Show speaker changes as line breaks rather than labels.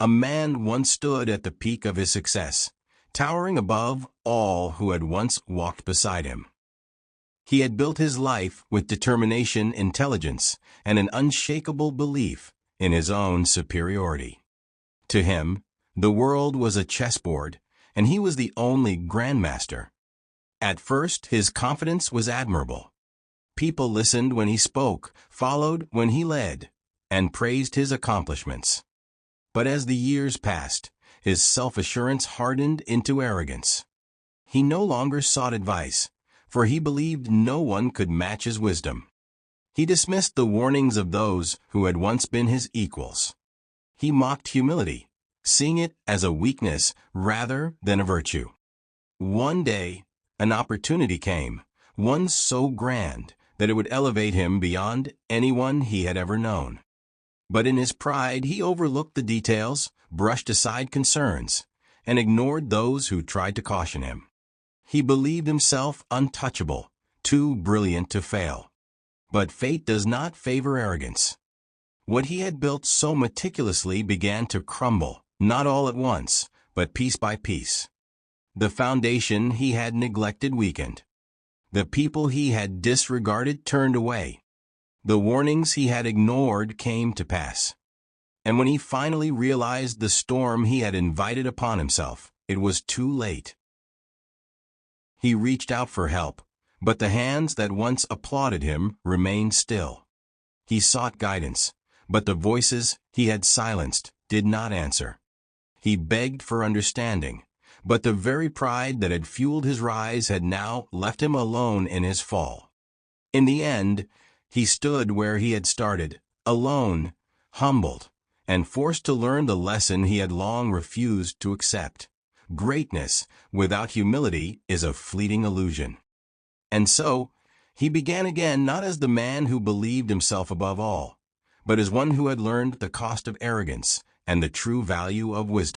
A man once stood at the peak of his success, towering above all who had once walked beside him. He had built his life with determination, intelligence, and an unshakable belief in his own superiority. To him, the world was a chessboard, and he was the only grandmaster. At first, his confidence was admirable. People listened when he spoke, followed when he led, and praised his accomplishments. But as the years passed, his self-assurance hardened into arrogance. He no longer sought advice, for he believed no one could match his wisdom. He dismissed the warnings of those who had once been his equals. He mocked humility, seeing it as a weakness rather than a virtue. One day, an opportunity came, one so grand that it would elevate him beyond anyone he had ever known. But in his pride, he overlooked the details, brushed aside concerns, and ignored those who tried to caution him. He believed himself untouchable, too brilliant to fail. But fate does not favor arrogance. What he had built so meticulously began to crumble, not all at once, but piece by piece. The foundation he had neglected weakened. The people he had disregarded turned away. The warnings he had ignored came to pass. And when he finally realized the storm he had invited upon himself, it was too late. He reached out for help, but the hands that once applauded him remained still. He sought guidance, but the voices he had silenced did not answer. He begged for understanding, but the very pride that had fueled his rise had now left him alone in his fall. In the end, he stood where he had started, alone, humbled, and forced to learn the lesson he had long refused to accept. Greatness without humility is a fleeting illusion. And so, he began again not as the man who believed himself above all, but as one who had learned the cost of arrogance and the true value of wisdom.